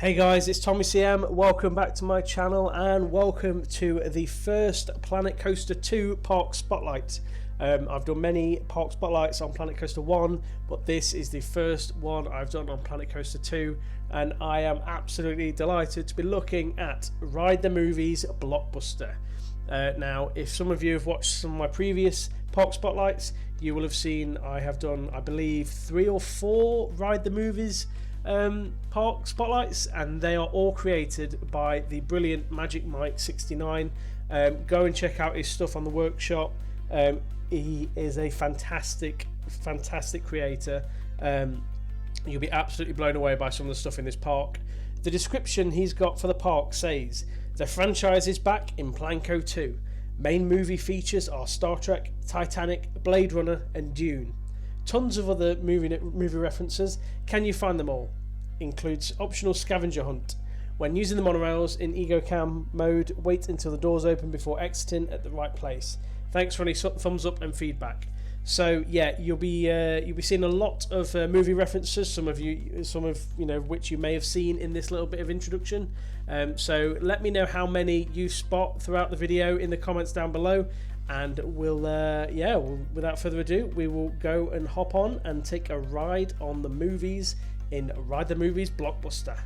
Hey guys, it's Tommy CM. Welcome back to my channel and welcome to the first Planet Coaster 2 Park Spotlight. I've done many Park Spotlights on Planet Coaster 1, but this is the first one I've done on Planet Coaster 2, and I am absolutely delighted to be looking at Ride the Movies Blockbuster. Now, if some of you have watched some of my previous Park Spotlights, you will have seen I have done, I believe, 3 or 4 Ride the Movies Park Spotlights, and they are all created by the brilliant Magic Mike 69. Go and check out his stuff on the workshop. He is a fantastic creator. You'll be absolutely blown away by some of the stuff in this park. The description he's got for the park says, the franchise is back in Planco 2. Main movie features are Star Trek, Titanic, Blade Runner and Dune. Tons of other movie references. Can you find them all? Includes optional scavenger hunt. When using the monorails in EcoCam mode, wait until the doors open before exiting at the right place. Thanks for any thumbs up and feedback. So yeah, you'll be seeing a lot of movie references. Some of which you may have seen in this little bit of introduction. So let me know how many you spot throughout the video in the comments down below. And without further ado, we will go and hop on and take a ride on the movies in Ride the Movies Blockbuster.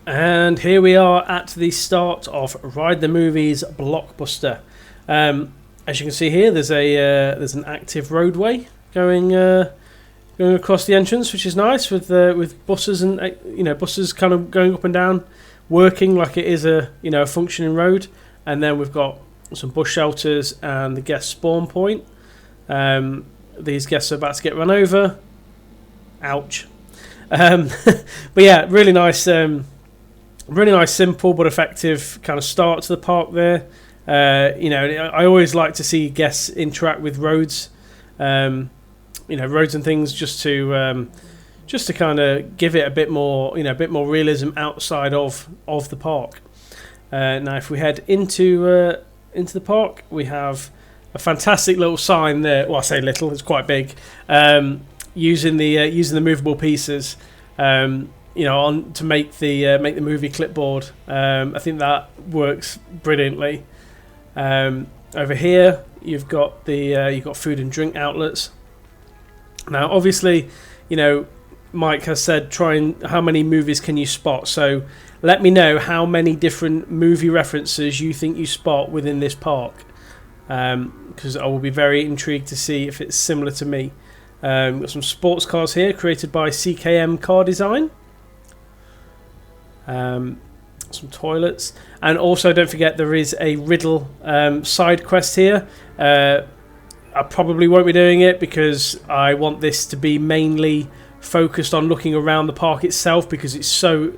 And here we are at the start of Ride the Movies Blockbuster. As you can see here, there's an active roadway going across the entrance, which is nice with buses and buses kind of going up and down, working like it is a functioning road. And then we've got some bus shelters and the guest spawn point. These guests are about to get run over. Ouch. But yeah, really nice, simple but effective kind of start to the park there. I always like to see guests interact with roads, roads and things, just to kind of give it a bit more realism outside of the park. Now, if we head into the park, we have a fantastic little sign there. Well, I say little; it's quite big. Using the movable pieces, to make the movie clipboard. I think that works brilliantly. Over here, you've got food and drink outlets. Now, obviously, Mike has said how many movies can you spot. So let me know how many different movie references you think you spot within this park, because I will be very intrigued to see if it's similar to me. Got some sports cars here created by CKM Car Design. Some toilets, and also don't forget there is a riddle side quest here. I probably won't be doing it because I want this to be mainly focused on looking around the park itself, because it's so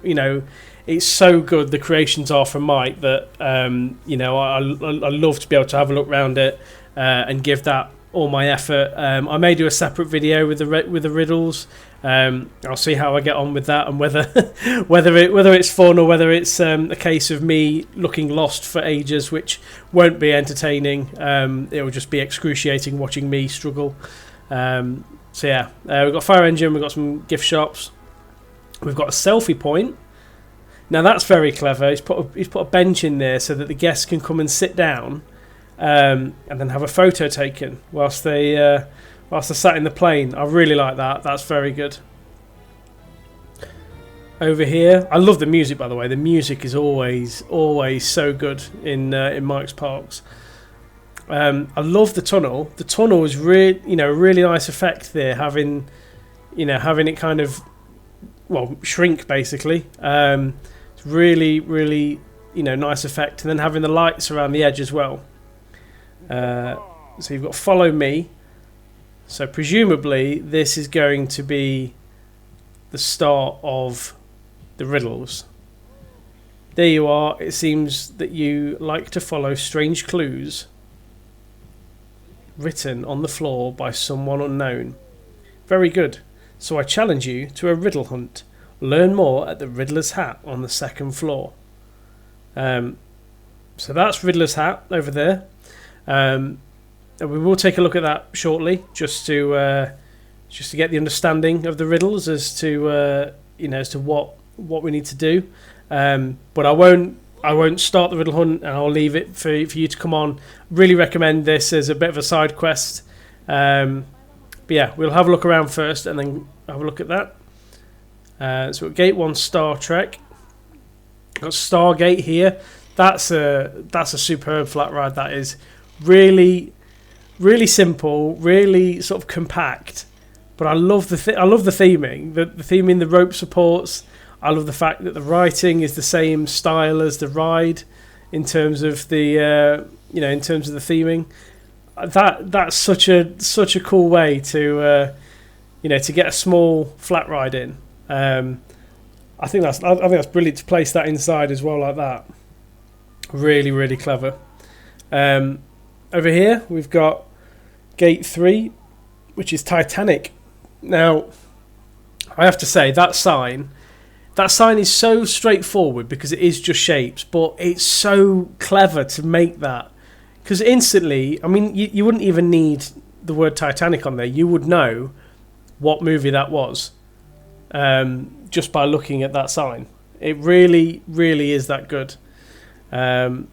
good, the creations are from Mike, that I love to be able to have a look around it and give that all my effort. I may do a separate video with the riddles. I'll see how I get on with that, and whether it's fun or whether it's a case of me looking lost for ages, which won't be entertaining. It will just be excruciating watching me struggle. So yeah, we've got a fire engine, we've got some gift shops, we've got a selfie point. Now that's very clever. He's put a bench in there so that the guests can come and sit down and then have a photo taken whilst they're sat in the plane. I really like that. That's very good. Over here, I love the music, by the way. The music is always so good in Mike's parks. I love the tunnel. The tunnel is really nice effect there, having it kind of shrink basically. It's really nice effect, and then having the lights around the edge as well. So you've got follow me. So presumably this is going to be the start of the riddles. There you are. It seems that you like to follow strange clues written on the floor by someone unknown. Very good. So I challenge you to a riddle hunt. Learn more at the Riddler's Hat on the 2nd floor. So that's Riddler's Hat over there. We will take a look at that shortly, just to get the understanding of the riddles as to as to what we need to do. But I won't start the riddle hunt, and I'll leave it for you to come on. Really recommend this as a bit of a side quest. But yeah, we'll have a look around first and then have a look at that. So at Gate 1 Star Trek. Got Stargate here. That's a superb flat ride. That is really, really simple, really sort of compact. But I love the theming. The theming, the rope supports. I love the fact that the writing is the same style as the ride in terms of the in terms of the theming. That's such a cool way to to get a small flat ride in. I think that's brilliant to place that inside as well like that. Really, really clever. Over here we've got Gate 3, which is Titanic. Now, I have to say that sign is so straightforward because it is just shapes, but it's so clever to make that. Because instantly, I mean, you wouldn't even need the word Titanic on there. You would know what movie that was just by looking at that sign. It really, really is that good. Then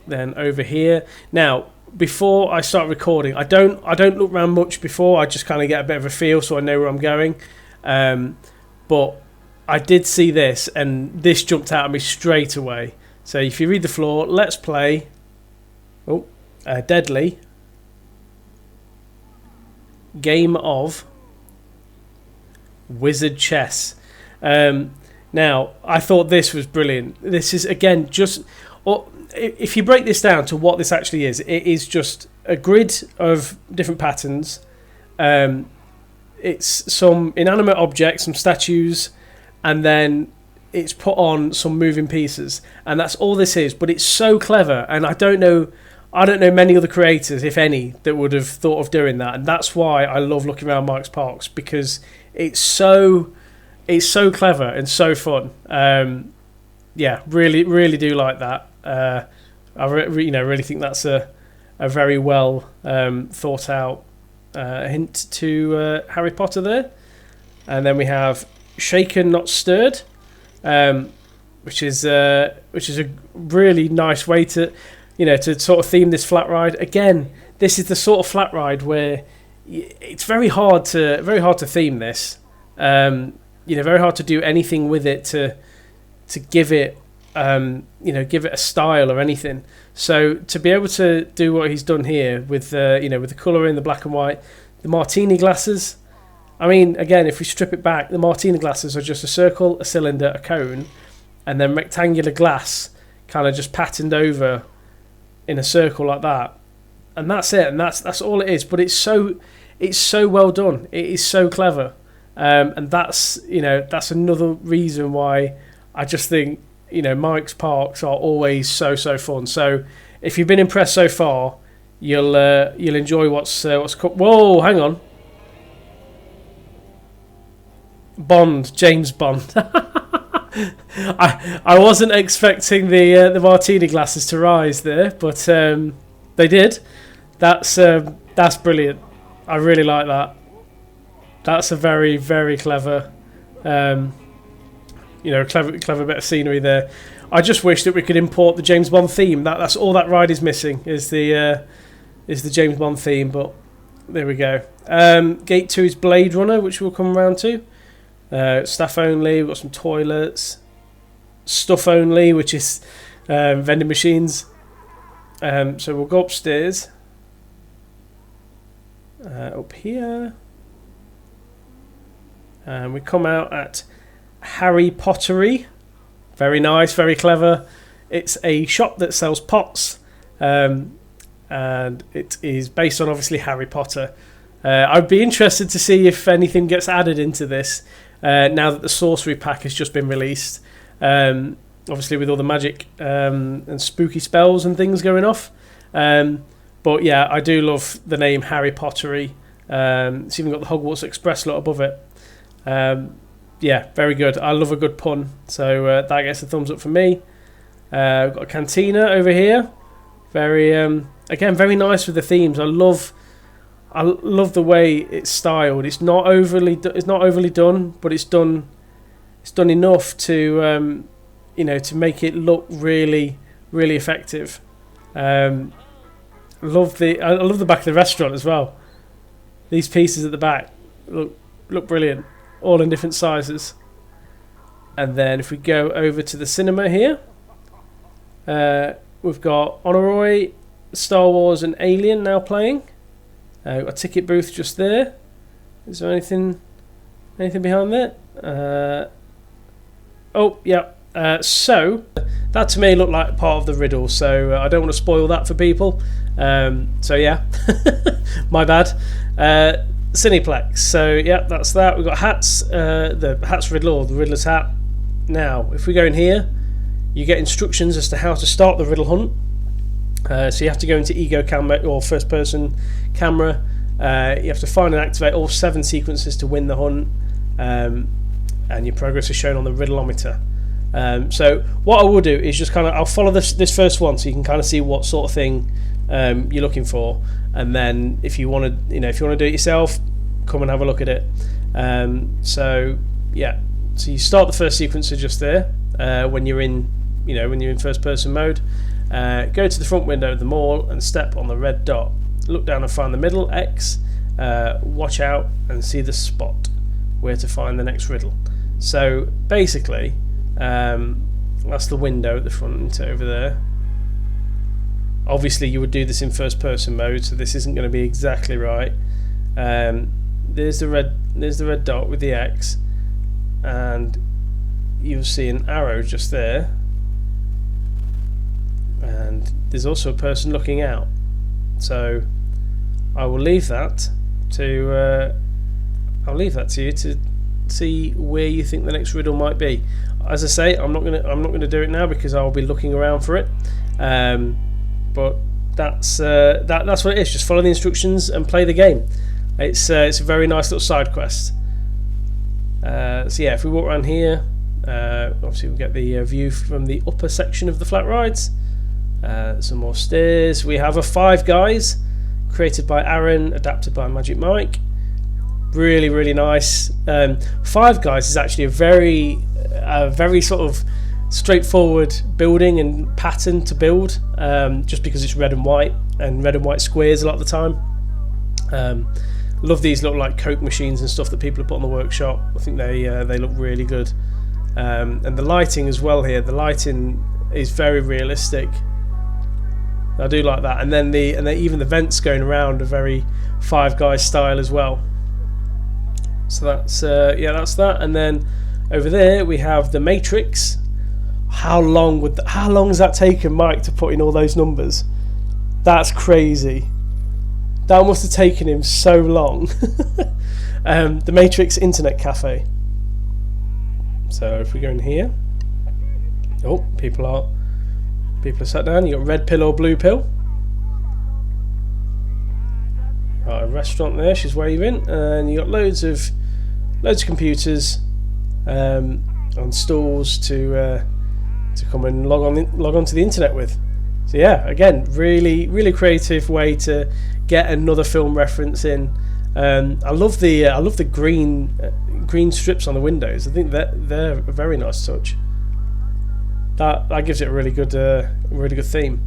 over here, now before I start recording, I don't look around much before. I just kind of get a bit of a feel so I know where I'm going. But I did see this, and this jumped out at me straight away. So if you read the floor, let's play. Deadly game of wizard chess. Now, I thought this was brilliant. This is, again, if you break this down to what this actually is, it is just a grid of different patterns. It's some inanimate objects, some statues, and then it's put on some moving pieces. And that's all this is, but it's so clever, and I don't know many other creators, if any, that would have thought of doing that. And that's why I love looking around Mike's Parks, because it's so clever and so fun. Yeah, really, really do like that. I really think that's a very well thought out hint to Harry Potter there. And then we have Shaken Not Stirred, which is a really nice way to to sort of theme this flat ride. Again, this is the sort of flat ride where it's very hard to theme this. Very hard to do anything with it to give it give it a style or anything. So to be able to do what he's done here with with the colouring, the black and white, the martini glasses. I mean, again, if we strip it back, the martini glasses are just a circle, a cylinder, a cone, and then rectangular glass kind of just patterned over in a circle like that, and that's it, and that's all it is. But it's so well done. It is so clever, and that's another reason why I just think Mike's Parks are always so fun. So if you've been impressed so far, you'll enjoy what's come. Whoa, hang on, James Bond. I wasn't expecting the martini glasses to rise there, but they did. That's brilliant. I really like that. That's a very, very clever, clever bit of scenery there. I just wish that we could import the James Bond theme. That's all that ride is missing is the James Bond theme. But there we go. Gate 2 is Blade Runner, which we'll come around to. Staff only. We've got some toilets. Stuff only, which is vending machines. So we'll go upstairs. Up here. And we come out at Harry Pottery. Very nice, very clever. It's a shop that sells pots. And it is based on, obviously, Harry Potter. I'd be interested to see if anything gets added into this. Now that the sorcery pack has just been released, obviously with all the magic and spooky spells and things going off. But yeah, I do love the name Harry Pottery. It's even got the Hogwarts Express lot above it. Yeah, very good. I love a good pun, so that gets a thumbs up for me. We've got a cantina over here. Very again, very nice with the themes. I love the way it's styled. It's not overly done, but it's done it's done enough to you know, to make it look really effective. I love the back of the restaurant as well. These pieces at the back look brilliant, all in different sizes. And then if we go over to the cinema here, we've got Honoroy, Star Wars and Alien now playing. Got a ticket booth just there. Is there anything behind there? Oh yeah. So that to me looked like part of the riddle, so I don't want to spoil that for people. So yeah, my bad. Cineplex. So yeah, that's that. We've got hats. The hat's riddle, or the Riddler's hat. Now, if we go in here, you get instructions as to how to start the riddle hunt. So you have to go into Ego camera or first person camera. You have to find and activate all 7 sequences to win the hunt, and your progress is shown on the riddleometer. So what I will do is just I'll follow this first one, so you can kind of see what sort of thing you're looking for, and then if you want to, if you want to do it yourself, come and have a look at it. So yeah, so you start the first sequencer just there when you're in, when you're in first person mode. Go to the front window of the mall and step on the red dot. Look down and find the middle X. Watch out and see the spot where to find the next riddle. So basically, that's the window at the front over there. Obviously you would do this in first person mode, so this isn't going to be exactly right. There's the red dot with the X, and you'll see an arrow just there, and there's also a person looking out. So I will leave that to you to see where you think the next riddle might be. As I say, I'm not gonna do it now because I'll be looking around for it. But that's what it is. Just follow the instructions and play the game. It's a very nice little side quest. So yeah, if we walk around here, obviously we get the view from the upper section of the flat rides. Some more stairs. We have a Five Guys, created by Aaron, adapted by Magic Mike. Really nice. Five Guys is actually a very sort of straightforward building and pattern to build, just because it's red and white squares a lot of the time. Love these little like Coke machines and stuff that people have put on the workshop. I think they look really good, and the lighting as well here. The lighting is very realistic. I do like that, and then even the vents going around are very Five Guys style as well. So that's that's that. And then over there we have the Matrix. How long has that taken Mike to put in all those numbers? That's crazy. That must have taken him so long. The Matrix Internet Cafe. So if we go in here, oh, people are sat down. You got red pill or blue pill. Right, a restaurant there. She's waving, and you got loads of computers on stalls to come and log on to the internet with. So yeah, again, really creative way to get another film reference in. I love the green strips on the windows. I think that they're a very nice touch. That gives it a really good theme.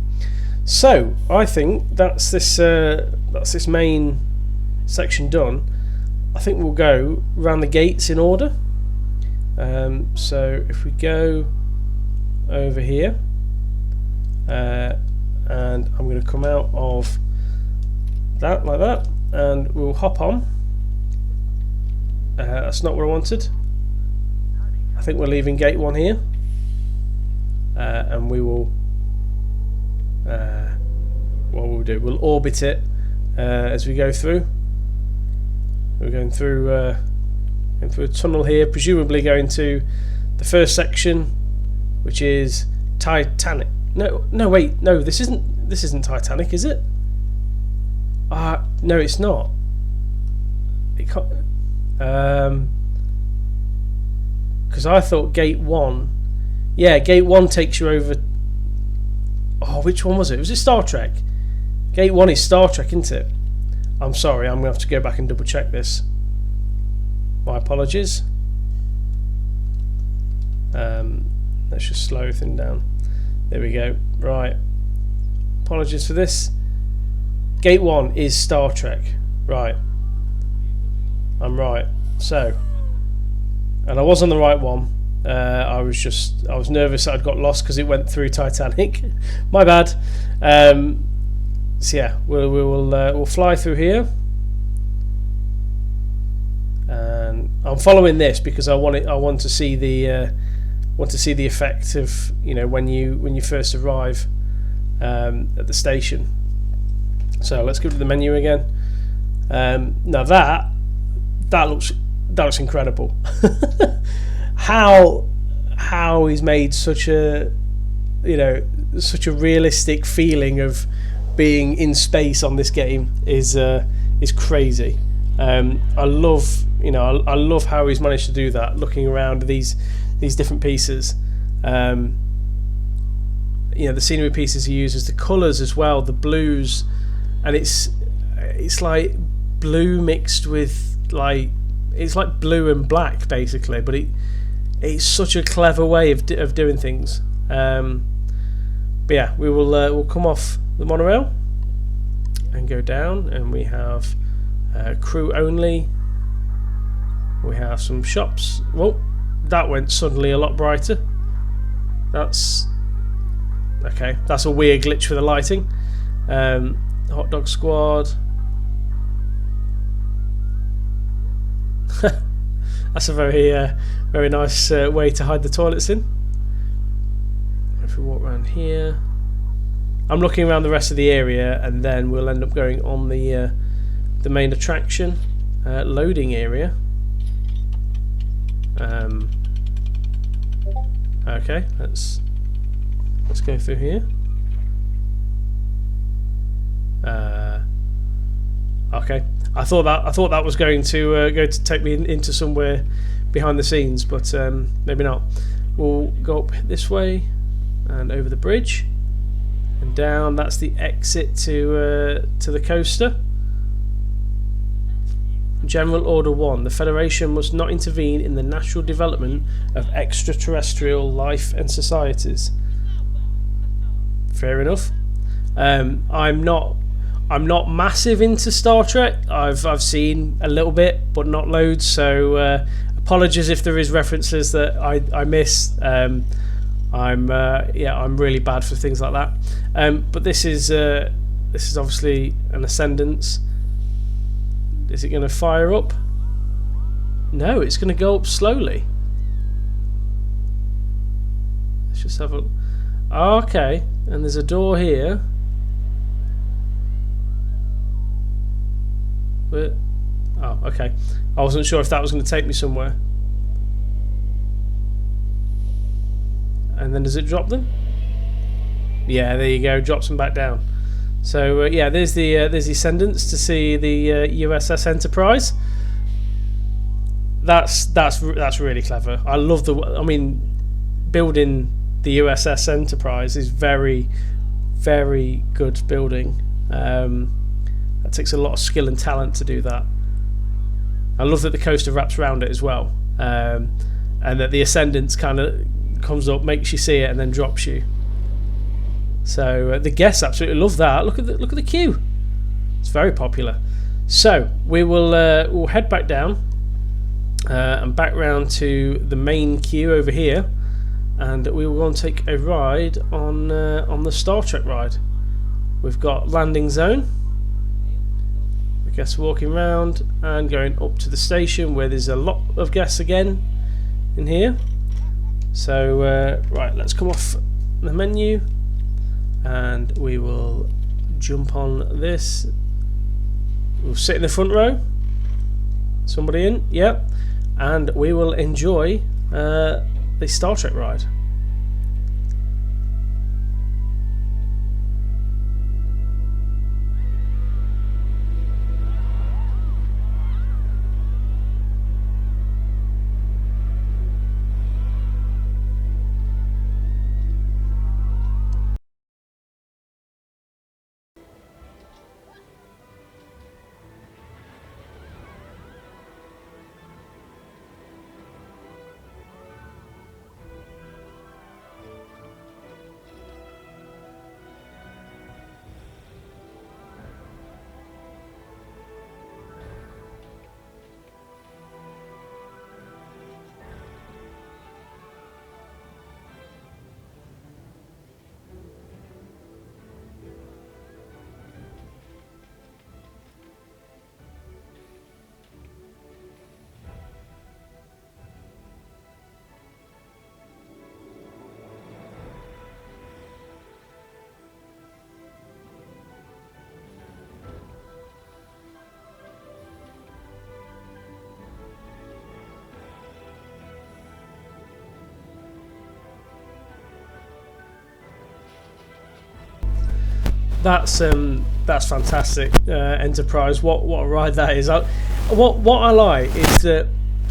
So I think that's this main section done. I think we'll go around the gates in order. So if we go over here, and I'm going to come out of that like that, and we'll hop on. That's not what I wanted. I think we're leaving gate 1 here, and we will what we'll do, we'll orbit it as we go through. We're going through a tunnel here, presumably going to the first section, which is Titanic. No, wait, no, this isn't Titanic, is it? No, it's not. It can't. Because I thought gate 1. Yeah, gate 1 takes you over. Oh, which one was it? Was it Star Trek? Gate 1 is Star Trek, isn't it? I'm sorry, I'm going to have to go back and double check this. My apologies. Let's just slow everything down. There we go. Right. Apologies for this. Gate 1 is Star Trek. Right. I'm right. So, and I was on the right one. I was nervous that I'd got lost because it went through Titanic. My bad. So yeah, we'll fly through here, and I'm following this because I want to see the effect of, you know, when you first arrive at the station. So let's go to the menu again. Now that looks incredible. how he's made such a realistic feeling of being in space on this game is crazy. I love how he's managed to do that, looking around these different pieces. The scenery pieces he uses, the colours as well, the blues, and it's like blue mixed with it's like blue and black basically, but it's such a clever way of doing things. But yeah, we'll come off the monorail and go down, and we have crew only. We have some shops. Well, that went suddenly a lot brighter. That's okay. That's a weird glitch for the lighting. Hot dog squad. That's a very nice way to hide the toilets in. If we walk around here, I'm looking around the rest of the area, and then we'll end up going on the main attraction loading area. Okay, let's go through here. Okay, I thought that was going to take me into somewhere behind the scenes, but maybe not. We'll go up this way and over the bridge and down. That's the exit to the coaster. General Order 1. The Federation must not intervene in the natural development of extraterrestrial life and societies. Fair enough. I'm not massive into Star Trek. I've seen a little bit, but not loads. So apologies if there is references that I miss. I'm really bad for things like that. But this is obviously an Ascendance. Is it going to fire up? No, it's going to go up slowly. Let's just have a. Oh, okay, and there's a door here. But oh, okay. I wasn't sure if that was going to take me somewhere. And then does it drop them? Yeah, there you go. Drops them back down. So yeah, there's the Ascendants to see the USS Enterprise. That's really clever. I love building the USS Enterprise is very, very good building. That takes a lot of skill and talent to do that. I love that the coaster wraps around it as well, and that the Ascendants kind of comes up, makes you see it, and then drops you. So the guests absolutely love that. Look at the queue. It's very popular. So we will we'll head back down and back round to the main queue over here, and we will go and take a ride on the Star Trek ride. We've got landing zone. The guests walking around and going up to the station where there's a lot of guests again in here. So right, let's come off the menu. And we will jump on this. We'll sit in the front row. Somebody in? Yep. And we will enjoy the Star Trek ride. that's fantastic. Enterprise, what a ride that is. What I like is that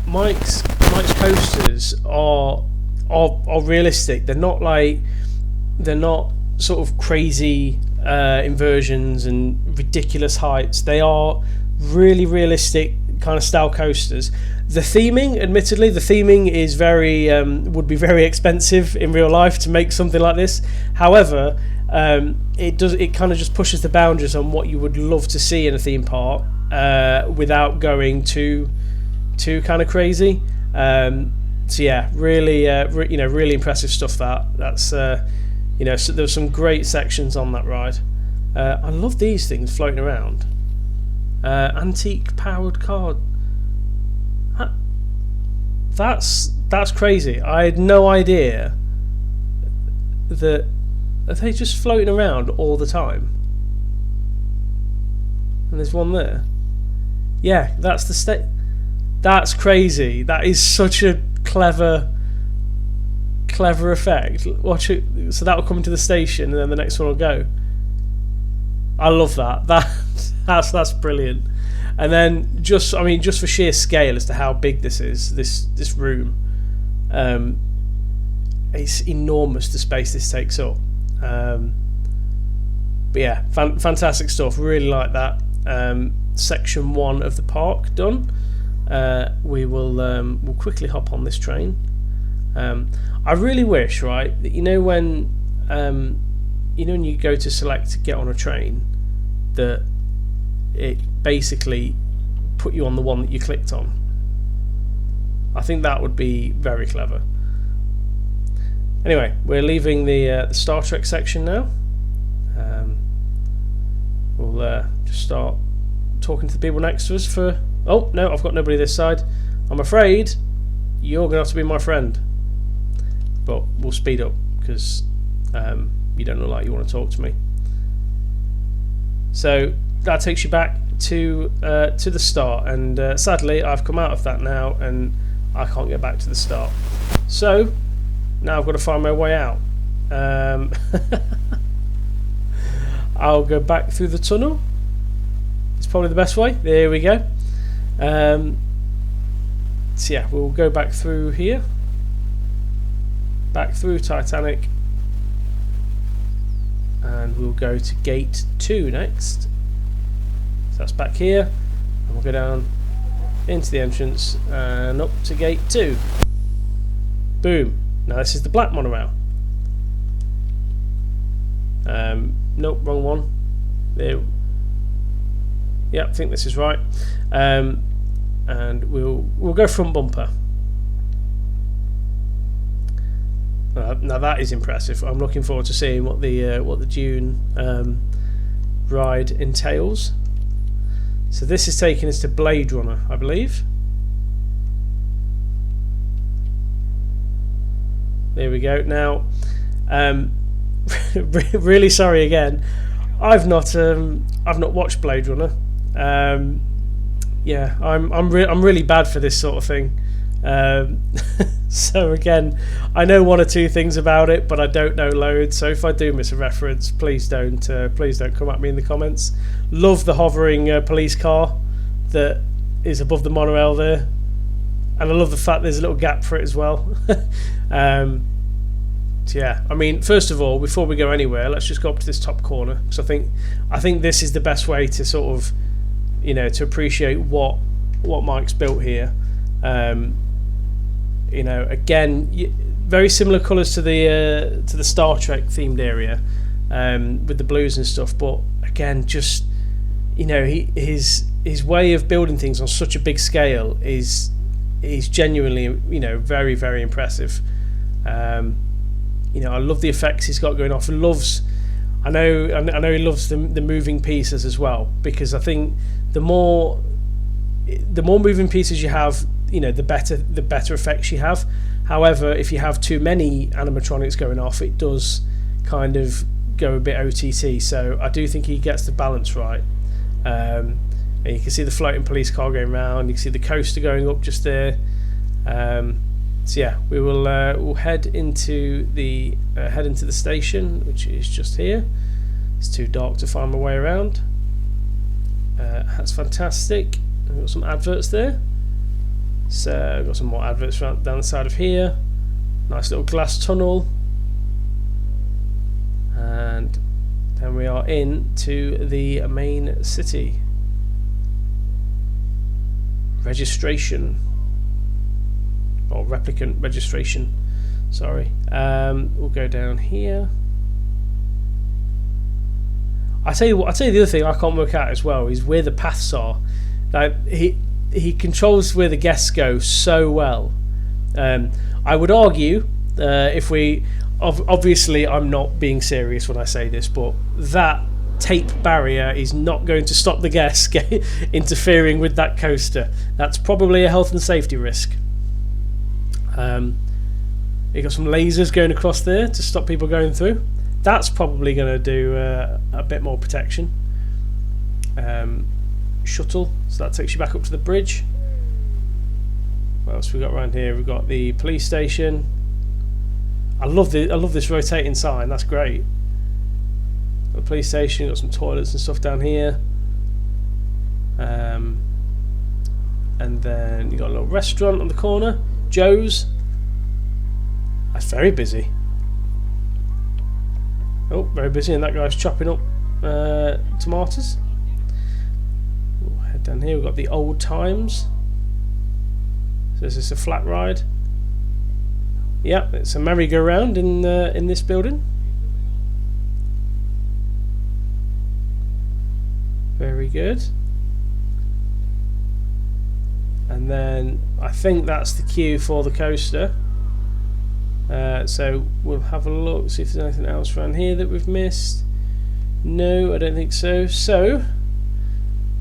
Mike's coasters are realistic. They're not sort of crazy inversions and ridiculous heights. They are really realistic kind of style coasters. The theming, admittedly, is very would be very expensive in real life to make something like this. However, it kind of just pushes the boundaries on what you would love to see in a theme park without going too kind of crazy. So yeah, really really impressive stuff. That's so there's some great sections on that ride. I love these things floating around. Antique powered car. That's crazy. I had no idea that. Are they just floating around all the time? And there's one there. Yeah, that's the state. That's crazy. That is such a clever effect. Watch it. So that will come into the station, and then the next one will go. I love that. That's brilliant. And then just for sheer scale as to how big this is, this room, it's enormous, the space this takes up. But yeah, fantastic stuff. Really like that. Section 1 of the park done. We will we'll quickly hop on this train. I really wish, right, that when you go to select to get on a train, that it basically put you on the one that you clicked on. I think that would be very clever. Anyway, we're leaving the Star Trek section now. We'll just start talking to the people next to us for... Oh, no, I've got nobody this side. I'm afraid you're going to have to be my friend. But we'll speed up because you don't look like you want to talk to me. So that takes you back to the start, and sadly I've come out of that now and I can't get back to the start. So now I've got to find my way out. I'll go back through the tunnel. It's probably the best way. There we go. So yeah, we'll go back through here, back through Titanic, and we'll go to gate 2 next. So that's back here, and we'll go down into the entrance and up to gate 2. Boom. Now this is the black monorail. Nope, wrong one. There. Yeah, I think this is right. And we'll go front bumper. Now that is impressive. I'm looking forward to seeing what the Dune ride entails. So this is taking us to Blade Runner, I believe. There we go. Now, really sorry again. I've not watched Blade Runner. Yeah, I'm really bad for this sort of thing. So again, I know one or two things about it, but I don't know loads. So if I do miss a reference, please don't come at me in the comments. Love the hovering police car that is above the monorail there, and I love the fact there's a little gap for it as well. So yeah, I mean, first of all, before we go anywhere, let's just go up to this top corner, because I think this is the best way to sort of, to appreciate what Mike's built here. Again, very similar colours to the Star Trek themed area, with the blues and stuff. But again, just his way of building things on such a big scale is genuinely very, very impressive. I love the effects he's got going off. I know he loves the moving pieces as well, because I think the more moving pieces you have, the better effects you have. However, if you have too many animatronics going off, it does kind of go a bit OTT. So I do think he gets the balance right. And you can see the floating police car going round. You can see the coaster going up just there. So yeah, we will we'll head into the station, which is just here. It's too dark to find my way around. That's fantastic. I've got some adverts there. So I've got some more adverts down the side of here. Nice little glass tunnel. And then we are into the main city. Registration. Or replicant registration. Sorry. We'll go down here. I tell you the other thing I can't work out as well is where the paths are. Like he controls where the guests go so well. I would argue if we obviously I'm not being serious when I say this, but that tape barrier is not going to stop the guests interfering with that coaster. That's probably a health and safety risk. You got some lasers going across there to stop people going through. That's probably going to do a bit more protection. Shuttle, so that takes you back up to the bridge. What else we got around here? We've got the police station. I love this rotating sign. That's great. The police station. Got some toilets and stuff down here. And then you got a little restaurant on the corner, Joe's. That's very busy. Oh, very busy, and that guy's chopping up tomatoes. We'll head down here. We've got the old times. So is this a flat ride? Yeah, it's a merry-go-round in this building. Very good. And then I think that's the queue for the coaster. So we'll have a look, see if there's anything else around here that we've missed. No, I don't think so. So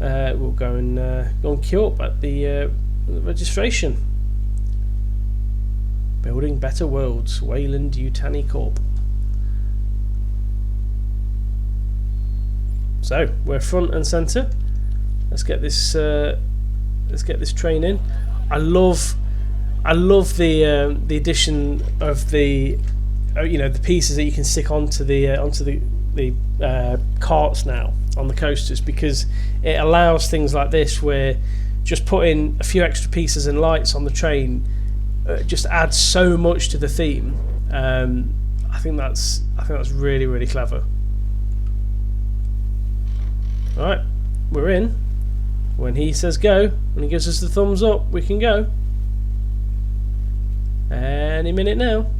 we'll go and queue up at the registration. Building Better Worlds, Wayland Yutani Corp. So we're front and centre. Let's get this train in. I love the addition of the the pieces that you can stick onto the carts now on the coasters, because it allows things like this where just putting a few extra pieces and lights on the train just adds so much to the theme. I think that's really, really clever. All right, we're in. When he says go, when he gives us the thumbs up, we can go. Any minute now.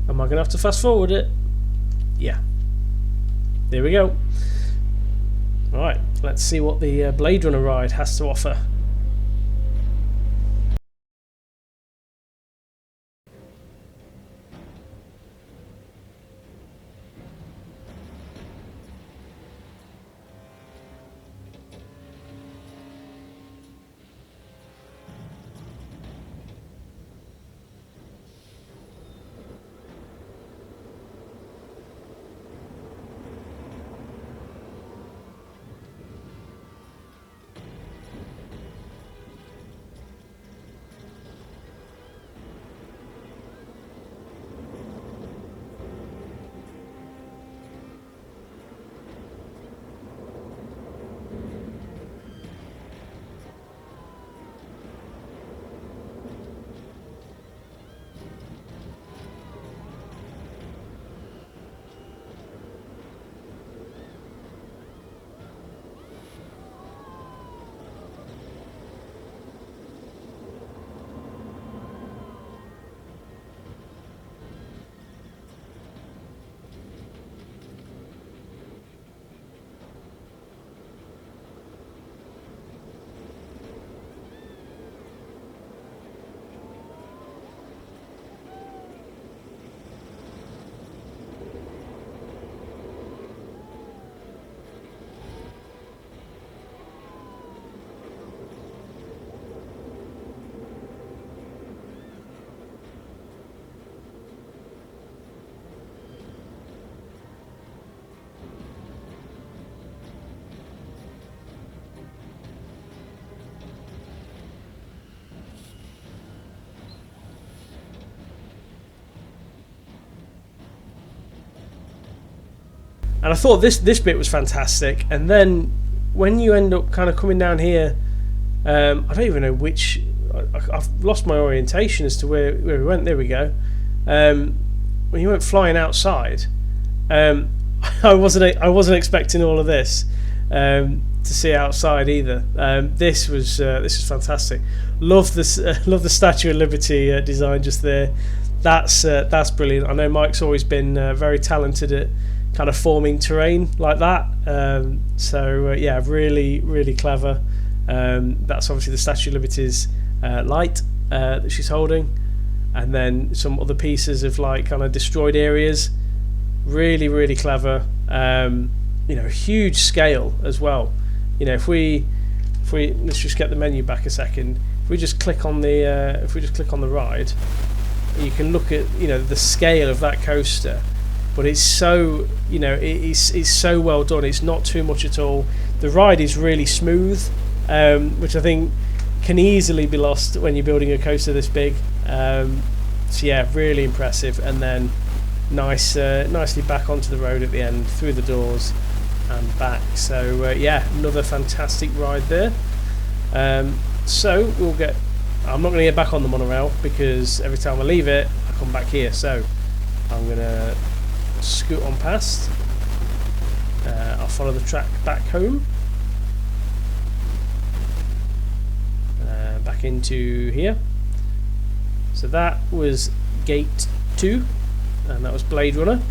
Am I going to have to fast forward it? Yeah. There we go. Alright, let's see what the Blade Runner ride has to offer. And I thought this bit was fantastic. And then when you end up kind of coming down here, I don't even know which. I've lost my orientation as to where we went. There we go. When you went flying outside, I wasn't expecting all of this to see outside either. This was fantastic. Love this. Love the Statue of Liberty design just there. That's brilliant. I know Mike's always been very talented at kind of forming terrain like that. Yeah, really clever. That's obviously the Statue of Liberty's light that she's holding, and then some other pieces of like kind of destroyed areas. Really clever. Huge scale as well. If we let's just get the menu back a second. If we just click on the ride, you can look at the scale of that coaster. But it's so it's so well done. It's not too much at all. The ride is really smooth, which I think can easily be lost when you're building a coaster this big. So yeah, really impressive. And then nicely back onto the road at the end, through the doors and back. So yeah, another fantastic ride there. So we'll get. I'm not going to get back on the monorail because every time I leave it, I come back here. So I'm going to scoot on past. I'll follow the track back home. Back into here. So that was gate 2, and that was Blade Runner.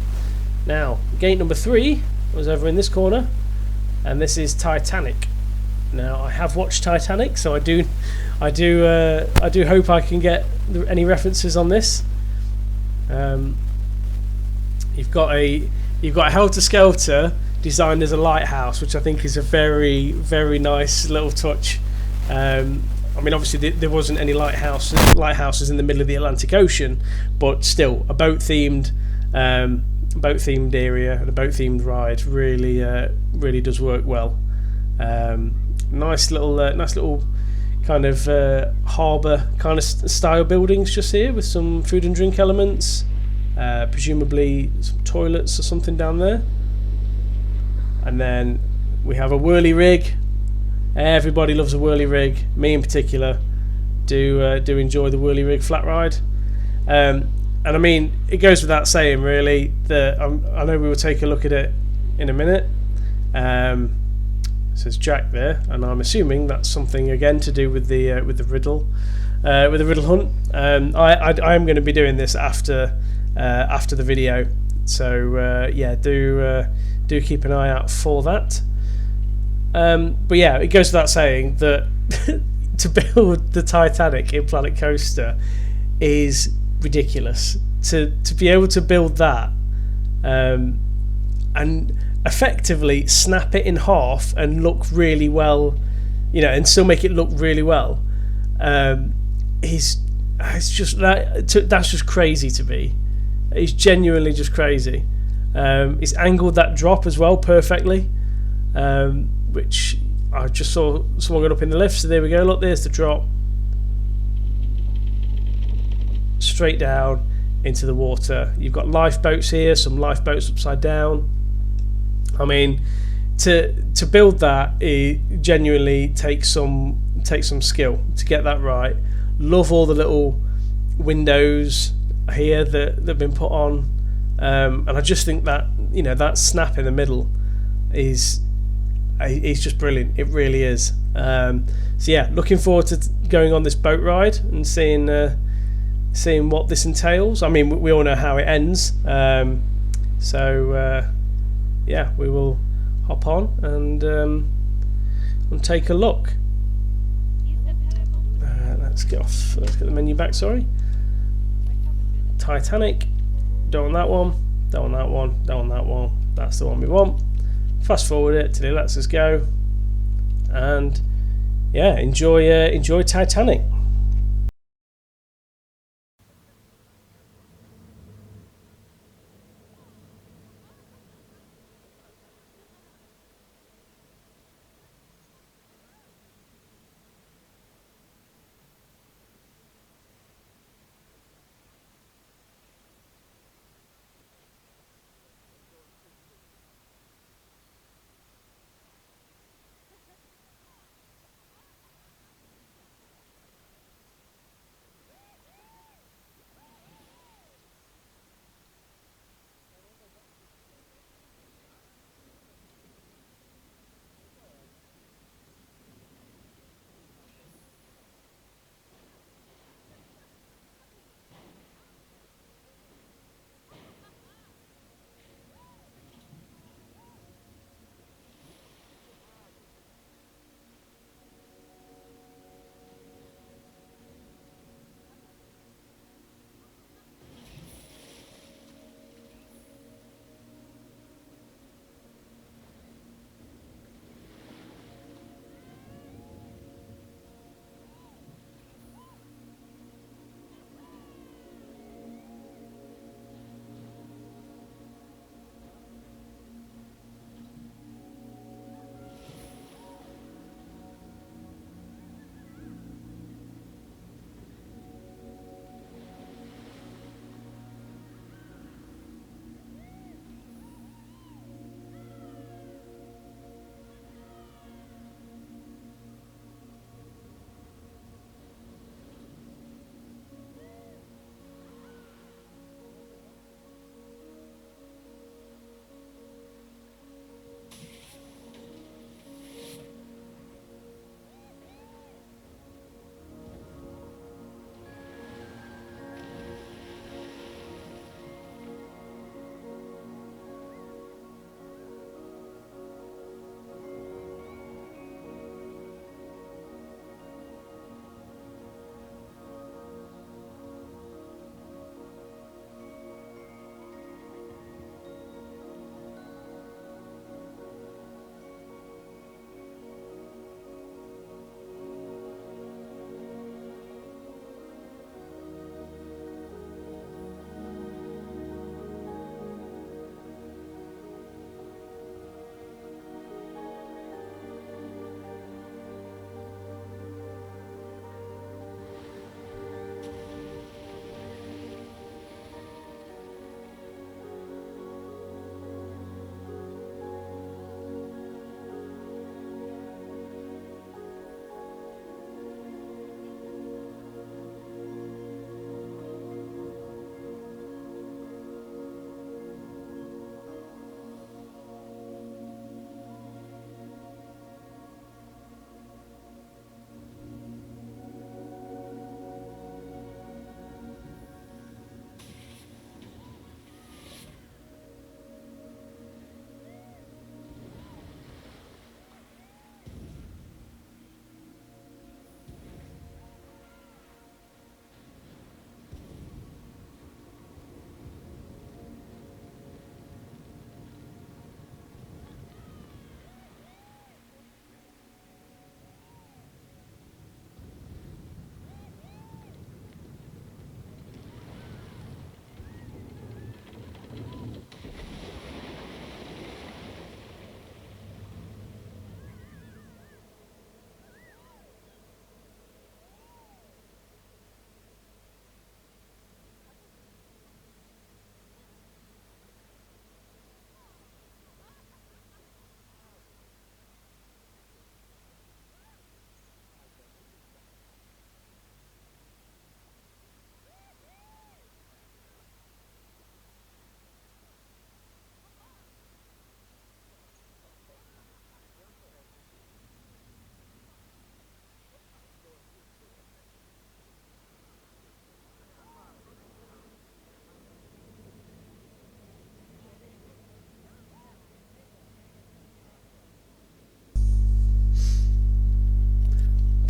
Now gate number 3 was over in this corner, and this is Titanic. Now I have watched Titanic, so I do hope I can get any references on this. You've got a Helter Skelter designed as a lighthouse, which I think is a very nice little touch. I mean, obviously there wasn't any lighthouses in the middle of the Atlantic Ocean, but still a boat themed area and a boat themed ride really does work well. Nice little kind of harbour kind of style buildings just here with some food and drink elements, presumably some toilets or something down there. And then we have a whirly rig. Everybody loves a whirly rig. Me in particular do enjoy the whirly rig flat ride. And I mean, it goes without saying really that I know we will take a look at it in a minute. Says Jack there, and I'm assuming that's something again to do with the riddle hunt. I am going to be doing this after the video, so yeah, do keep an eye out for that. But yeah, it goes without saying that to build the Titanic in Planet Coaster is ridiculous. To be able to build that and effectively snap it in half and look really well, and still make it look really well, it's just that's just crazy to me. It's genuinely just crazy. It's angled that drop as well perfectly, which I just saw someone got up in the lift. So there we go. Look, there's the drop, straight down into the water. You've got lifeboats here, some lifeboats upside down. I mean, to build that, it genuinely takes some skill to get that right. Love all the little windows here that have been put on, and I just think that that snap in the middle is just brilliant. It really is. So yeah, looking forward to going on this boat ride and seeing what this entails. I mean, we all know how it ends. Yeah, we will hop on and take a look. Let's get the menu back. Sorry. Titanic. Don't want that one. Don't want that one. Don't want that one. That's the one we want. Fast forward it till it lets us go, and yeah, enjoy Titanic.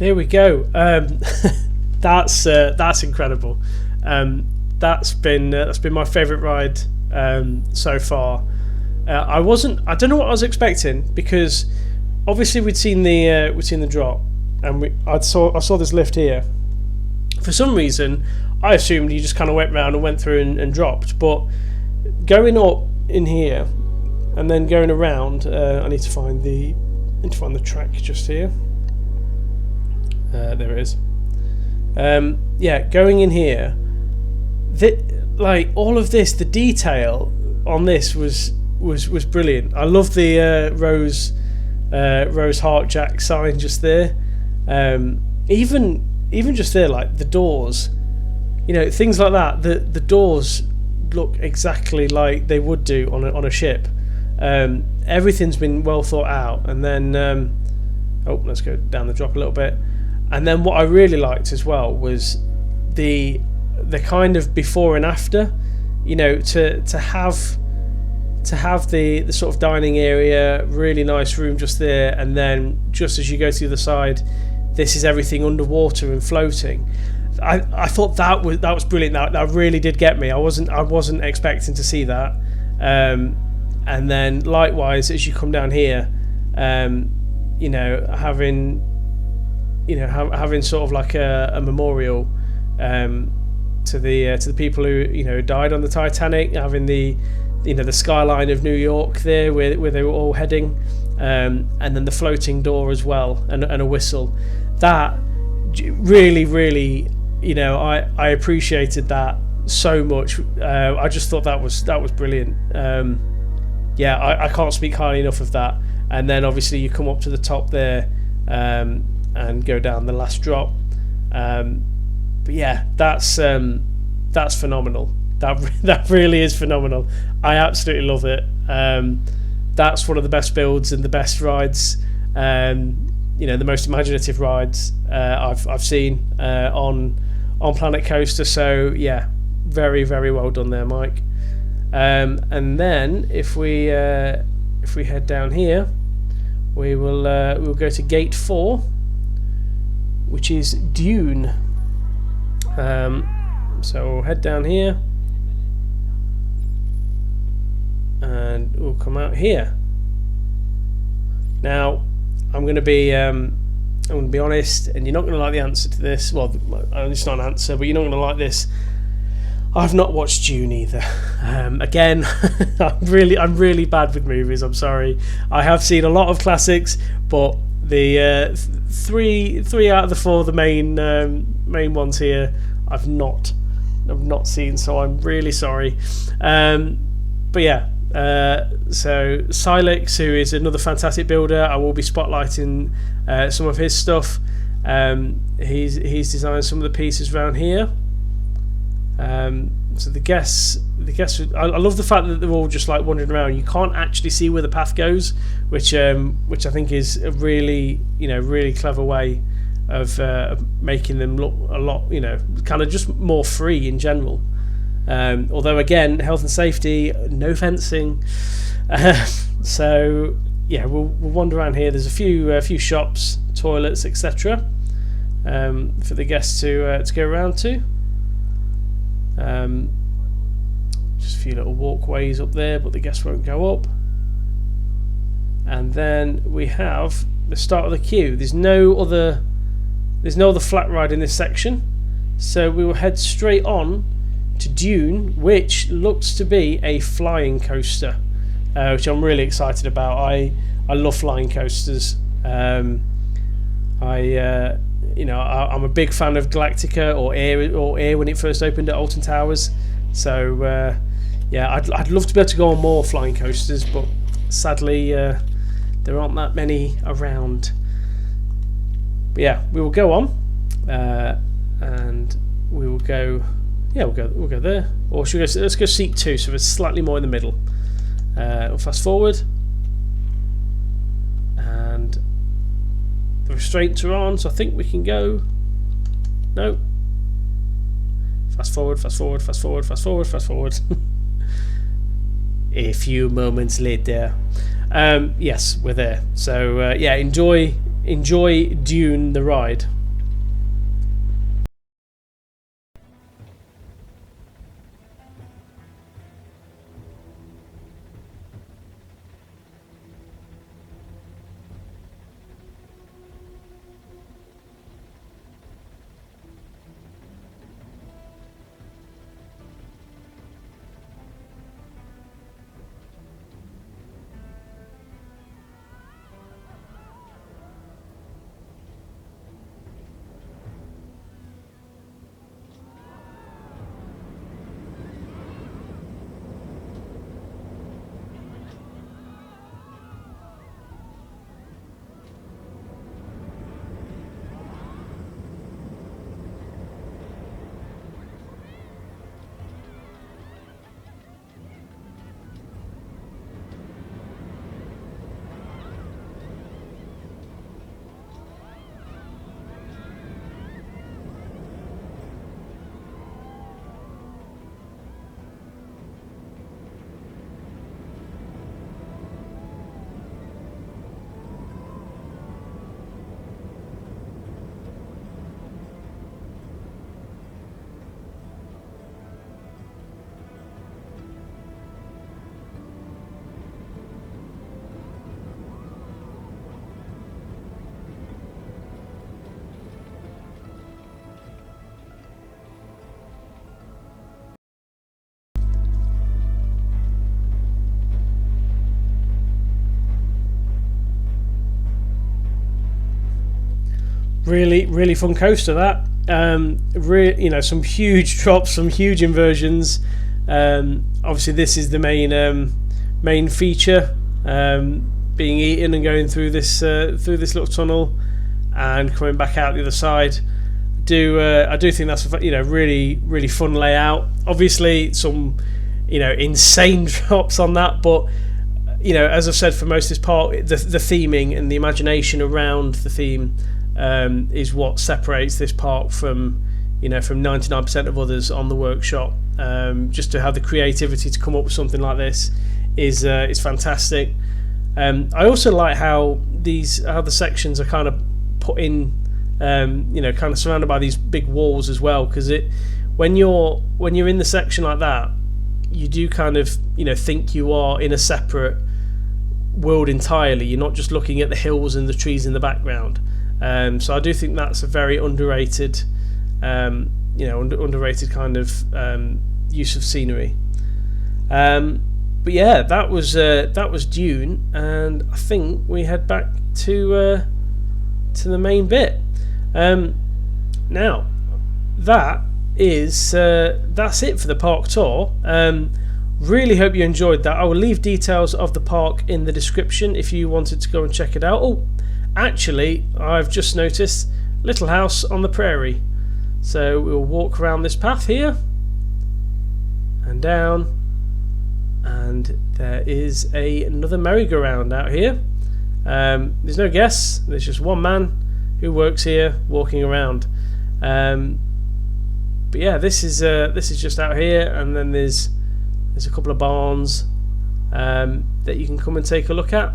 There we go. That's incredible. That's been my favourite ride so far. I don't know what I was expecting, because obviously we'd seen the drop, and I saw this lift here. For some reason, I assumed you just kind of went round and went through and dropped, but going up in here and then going around, I need to find the track just here. There it is. Yeah, going in here, like all of this, the detail on this was brilliant. I love the Rose Heart Jack sign just there. Even just there, like the doors, things like that. The doors look exactly like they would do on a ship. Everything's been well thought out. And then let's go down the drop a little bit. And then what I really liked as well was the kind of before and after, to have the sort of dining area, really nice room just there, and then just as you go to the other side, this is everything underwater and floating. I thought that was brilliant. That really did get me. I wasn't expecting to see that. And then likewise, as you come down here, having sort of like a memorial to the people who died on the Titanic, having the skyline of New York there where they were all heading, and then the floating door as well, and a whistle. That really, I appreciated that so much. I just thought that was brilliant. I can't speak highly enough of that. And then obviously you come up to the top there, and go down the last drop. But yeah, that's phenomenal. That really is phenomenal. I absolutely love it. That's one of the best builds and the best rides, the most imaginative rides I've seen on Planet Coaster. So yeah, very, very well done there, Mike. And then if we head down here, we'll go to Gate 4, which is Dune. So we'll head down here, and we'll come out here. Now, I'm going to be honest, and you're not going to like the answer to this. Well, it's not an answer, but you're not going to like this. I've not watched Dune either. Again, I'm really bad with movies. I'm sorry. I have seen a lot of classics, but the three out of the four, the main ones here, I've not seen. So I'm really sorry. But yeah. So Silex, who is another fantastic builder, I will be spotlighting some of his stuff. He's designed some of the pieces around here. So the guests, I love the fact that they're all just like wandering around. You can't actually see where the path goes, which I think is a really clever way of making them look a lot, kind of just more free in general. Although again, health and safety, no fencing. So yeah, we'll wander around here. There's a few shops, toilets, etc. For the guests to go around to. Just a few little walkways up there, but the guests won't go up. And then we have the start of the queue. There's no other flat ride in this section, so we will head straight on to Dune, which looks to be a flying coaster, which I'm really excited about. I love flying coasters. I'm a big fan of Galactica or Air when it first opened at Alton Towers. So I'd love to be able to go on more flying coasters, but sadly there aren't that many around. But yeah, we will go on, and we will go. Yeah, we'll go there. Or should we go? Let's go seat 2, so it's slightly more in the middle. We'll fast forward, and the restraints are on, so I think we can go. No. Fast forward, fast forward, fast forward, fast forward, fast forward. A few moments later. Yes, we're there. So yeah, enjoy Dune the ride. Really fun coaster, that. Some huge drops, some huge inversions. Obviously this is the main feature, being eaten and going through this little tunnel and coming back out the other side. I do think that's really fun layout. Obviously some insane drops on that, but as I've said, for most of this part, the theming and the imagination around the theme is what separates this park from 99% of others on the workshop. Just to have the creativity to come up with something like this is fantastic. I also like how the sections are kind of put in, kind of surrounded by these big walls as well, because when you're in the section like that, you do kind of think you are in a separate world entirely. You're not just looking at the hills and the trees in the background. So I do think that's a very underrated, underrated kind of use of scenery. But yeah, that was Dune, and I think we head back to the main bit. Now, that's it for the park tour. Really hope you enjoyed that. I will leave details of the park in the description if you wanted to go and check it out. Oh, actually, I've just noticed Little House on the Prairie. So we'll walk around this path here and down, and there is another merry-go-round out here. There's no guests. There's just one man who works here walking around. But yeah, this is just out here, and then there's a couple of barns that you can come and take a look at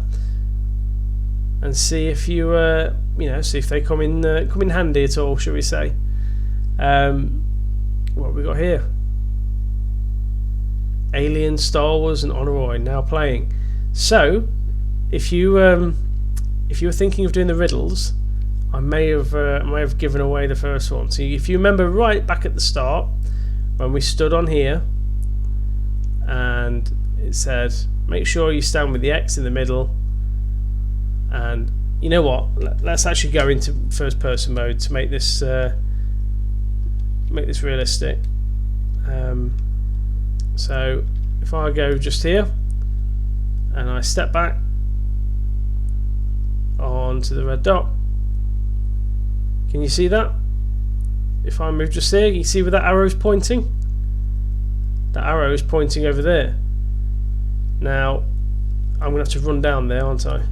and see if see if they come in handy at all, shall we say. What have we got here? Alien, Star Wars, and Honoroy now playing. So, if you were thinking of doing the riddles, I may have given away the first one. So, if you remember right back at the start when we stood on here, and it said, "Make sure you stand with the X in the middle." And you know what? Let's actually go into first-person mode to make this realistic. So if I go just here and I step back onto the red dot, can you see that? If I move just there, you see where that arrow's pointing? That arrow is pointing over there. Now I'm going to have to run down there, aren't I?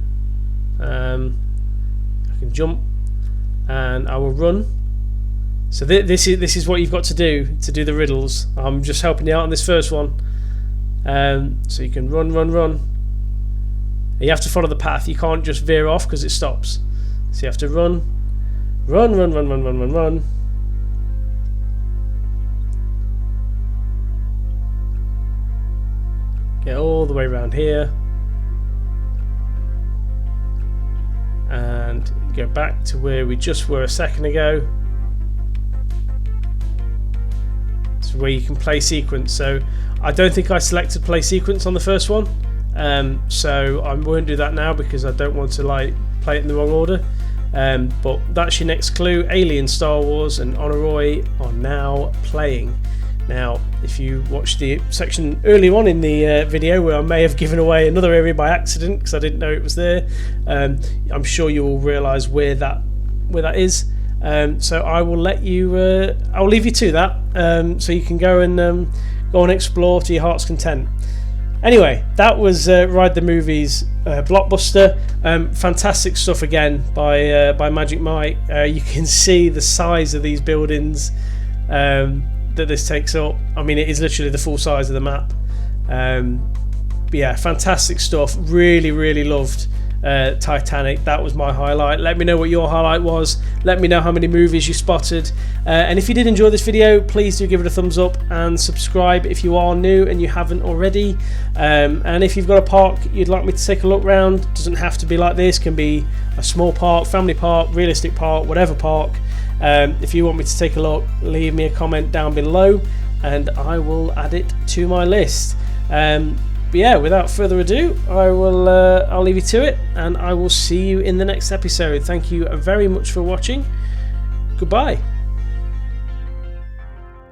I can jump and I will run. So this is what you've got to do the riddles. I'm just helping you out on this first one. So you can run, You have to follow the path. You can't just veer off because it stops. So you have to run. Get all the way around here. And go back to where we just were a second ago. This is where you can play sequence. So I don't think I selected play sequence on the first one. So I won't do that now because I don't want to like play it in the wrong order. But that's your next clue. Alien, Star Wars and Honoroi are now playing. Now, if you watched the section early on in the video where I may have given away another area by accident because I didn't know it was there, I'm sure you will realise where that is. So I will let you. I'll leave you to that, so you can go and explore to your heart's content. Anyway, that was Ride the Movies blockbuster. Fantastic stuff again by Magic Mike. You can see the size of these buildings that this takes up. I mean, it is literally the full size of the map. But yeah, fantastic stuff. Really loved Titanic. That was my highlight. Let me know what your highlight was. Let me know how many movies you spotted. And if you did enjoy this video, please do give it a thumbs up and subscribe if you are new and you haven't already. And if you've got a park you'd like me to take a look round, doesn't have to be like this, can be a small park, family park, realistic park, whatever park. If you want me to take a look, leave me a comment down below and I will add it to my list. But yeah, without further ado, I'll leave you to it and I will see you in the next episode. Thank you very much for watching. Goodbye.